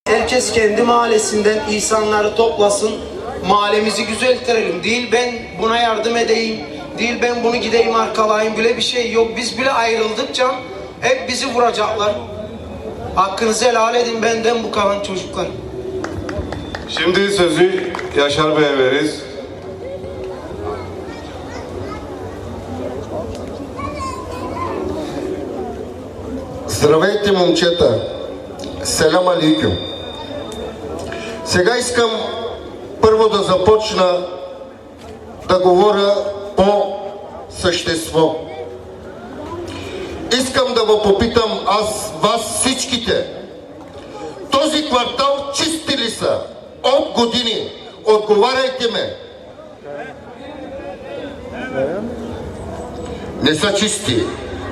Herkes kendi mahallesinden insanları toplasın, mahallemizi güzeltirelim. Değil ben buna yardım edeyim, değil ben bunu gideyim arkalayayım, bile bir şey yok. Biz bile ayrıldıkça hep bizi vuracaklar. Hakkınızı helal edin benden bu kalan çocuklar. Şimdi sözü Yaşar Bey'e veririz. Здравейте, момчета! Селям алейкум! Сега искам първо да започна да говоря по същество. Искам да ви попитам вас всичките. Този квартал чисти ли са? От години. Отговаряйте ме. Не са чисти.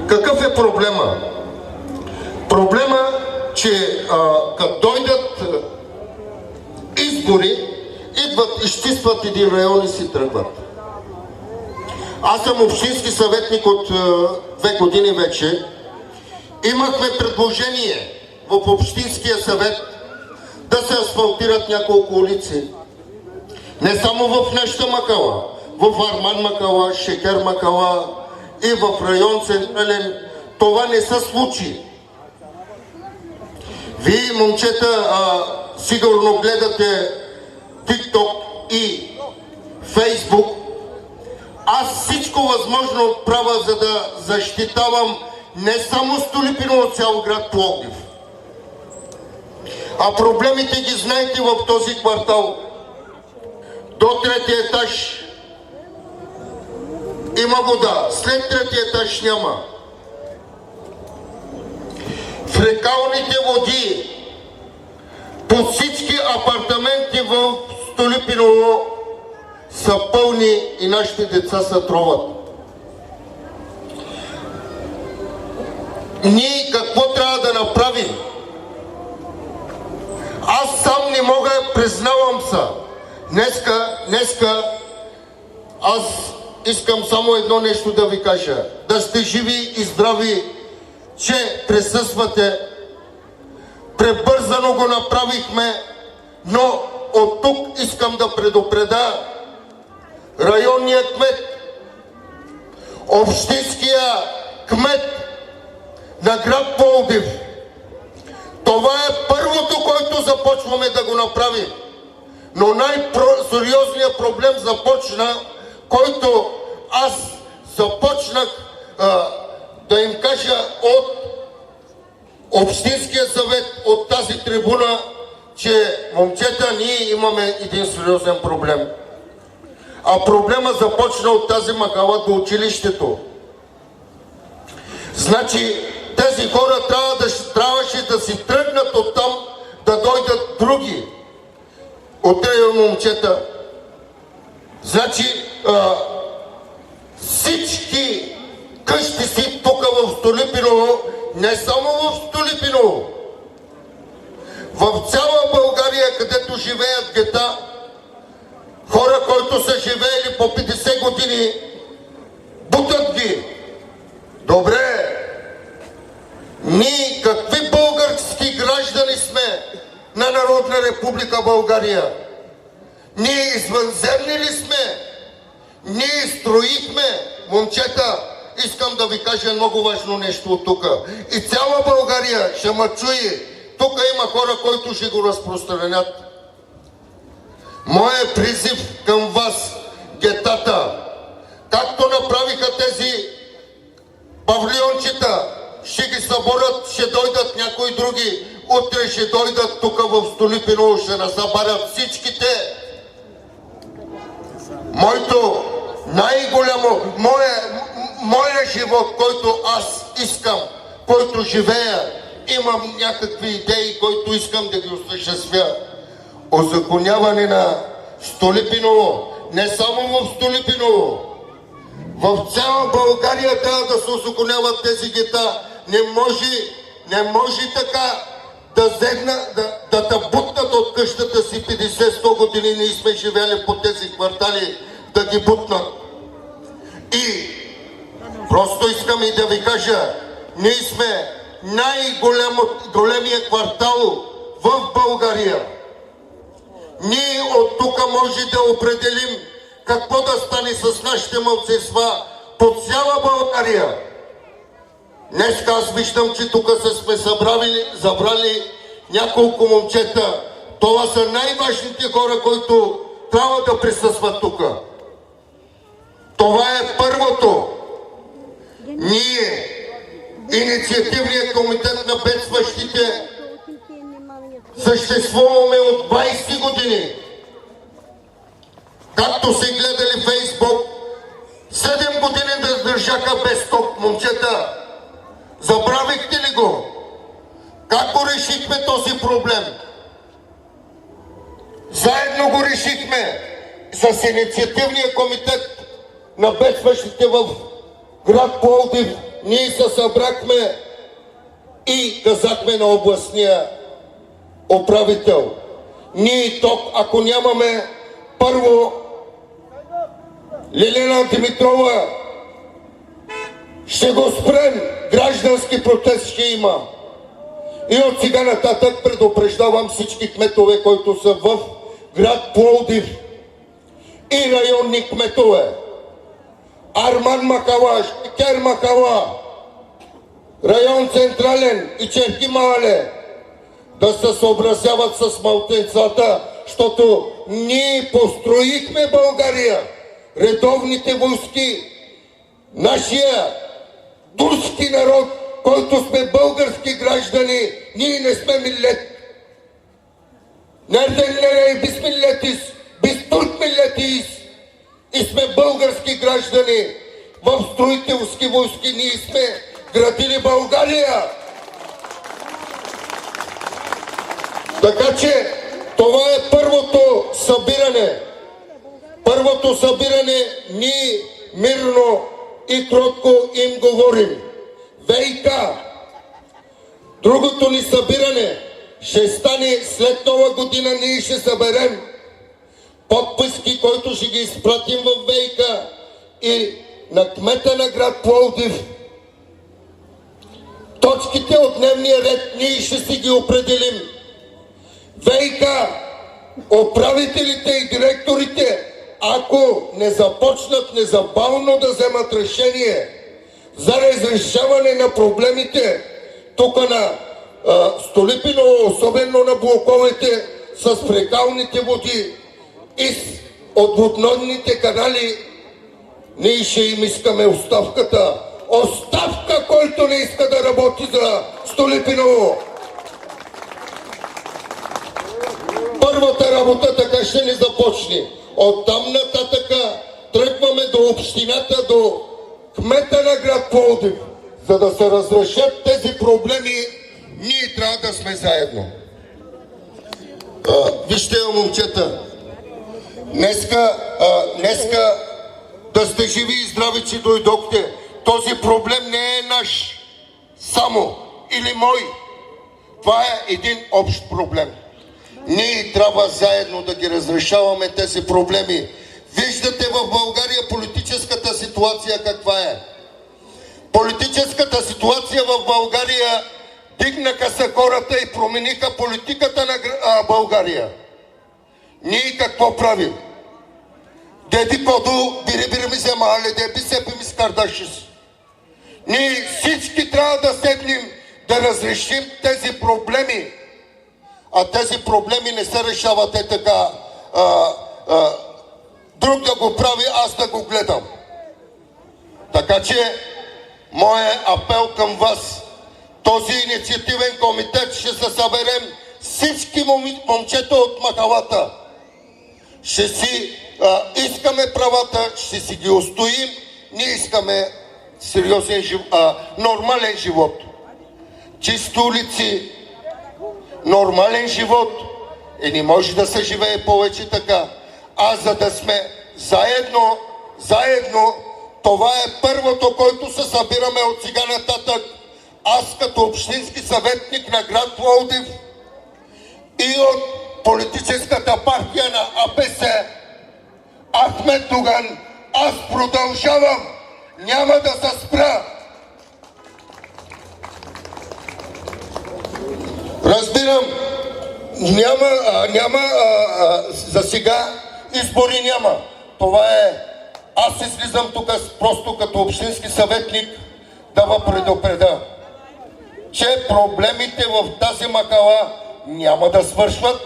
Какъв е проблема? Проблема, че като дойдат избори, идват, изчистват един район и си тръгват. Аз съм общински съветник от 2 години вече. Имахме предложение в Общинския съвет да се асфалтират няколко улици. Не само в нашата махала, в Арман махала, Шекер махала и в район Централен. Това не се случи. Вие, момчета, сигурно гледате TikTok и Facebook. Аз всичко възможно правя, за да защитавам не само Столипиново от цял град Пловдив. А проблемите ги знаете в този квартал. До 3-ти етаж има вода, след 3-ти етаж няма. Фекалните води по всички апартаменти в Столипиново са пълни и нашите деца се троват. Ние какво трябва да направим? Аз сам не мога, признавам се. Днеска аз искам само едно нещо да ви кажа. Да сте живи и здрави, че присъствате. Пребързано го направихме, но от тук искам да предупредя районния кмет, общинския кмет на град Пловдив. Това е първото, което започваме да го направим. Но най-сериозният проблем започна, който аз започнах да им кажа от Общинския съвет, от тази трибуна, че момчета, ние имаме един сериозен проблем. А проблема започна от тази махала до училището. Значи тези хора трябваше да си тръгнат оттам, да дойдат други. Отрея, момчета. Значи всички къщи си тук в Столипиново, не само в Столипиново, в цяла България, където живеят гета, хора, които са живеели по 50 години, бутат ги. Добре, ние какви български граждани сме на Народна република България? Ние извънземни ли сме? Ние строихме, момчета, искам да ви кажа много важно нещо от тук. И цяла България ще ме чуе. Тук има хора, които ще го разпространят. Моят призив към вас, гетата, както направиха тези павлиончета, ще ги съборят, ще дойдат някои други, утре ще дойдат тук в Столипиново, ще насъбарят всичките. Моето най-голямо, моя живот, който аз искам, който живея, имам някакви идеи, които искам да ги осъществя. Озаконяване на Столипиново, не само в Столипиново, в цяла България трябва да се озаконяват тези гета. Не може така да те бутнат от къщата си 50-100 години, ние сме живели по тези квартали, да ги бутнат. И просто искам и да ви кажа, ние сме най-големия квартал в България. Ние от тук може да определим какво да стане с нашите малцинства по цяла България. Днес аз виждам, че тук сме забрали няколко момчета. Това са най-важните хора, които трябва да присъстват тук. Това е първото. Ние, инициативният комитет на бедстващите, съществуваме от 20 години. Както се гледали Фейсбук, 7 години да държаха без ток, момчета. Забравихте ли го? Как го решихме този проблем? Заедно го решихме с инициативния комитет на бедстващите в град Пловдив. Ние се събрахме и казахме на областния управител. Ние ток, ако нямаме, първо Лилина Димитрова ще го спрем. Граждански протест ще има. И от сега нататък предупреждавам всички кметове, които са в град Пловдив и районни кметове. Арман Махала, Шекер Махала, район Централен и Черки Мале да се съобразяват с малцинствата, защото ние построихме България. Редовните войски, нашия турски народ, който сме български граждани, ние не сме милет. Nereden nereye biz milletiz, biz Türk milletiyiz. И сме български граждани. В строителски войски ние сме градили България. Така че това е първото събиране. Първото събиране ние мирно и кротко им говорим. ВИК. Другото ни събиране ще стане след Нова година. Ние ще съберем подписки, които ще ги изпратим в ВИК и на кмета на град Пловдив. Точките от дневния ред ние ще си ги определим. ВИК, управителите и директорите, ако не започнат незабавно да вземат решение за разрешаване на проблемите тук на Столипиново, особено на блоковете с фекалните води и с отводнодните канали, ние ще им искаме оставката. Оставка, който не иска да работи за Столипиново. Първата работа така ще ни започне. Оттам нататъка тръгваме до общината, до кмета на град Пловдив. За да се разрешат тези проблеми, ние трябва да сме заедно. Вижте, момчета, днеска да сте живи и здрави, че дойдохте. Този проблем не е наш само или мой. Това е един общ проблем. Ние трябва заедно да ги разрешаваме тези проблеми. Виждате в България политическата ситуация каква е. Политическата ситуация в България, дигнаха се хората и промениха политиката на България. Ние какво правим? Деди поду, бири ми се мале, деби сепи ми скардашис. Ние всички трябва да седнем да разрешим тези проблеми. А тези проблеми не се решават е така, друг да го прави, аз да го гледам. Така че, моят апел към вас, този инициативен комитет ще се съберем всички момчета от махалата. Ще си искаме правата, ще си ги устоим, ние искаме сериозен нормален живот. Чисти улици, нормален живот не може да се живее повече така. А за да сме заедно, това е първото, който се събираме от сега нататък. Аз като общински съветник на град Пловдив и от политическата партия на АПС Ахмед Доган, аз продължавам, няма да се спра. Разбирам, За сега избори няма. Това е... Аз излизам тук просто като общински съветник да ви предупредя, че проблемите в тази махала няма да свършват,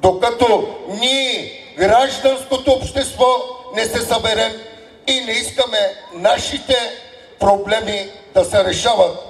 докато ние, гражданското общество, не се съберем и не искаме нашите проблеми да се решават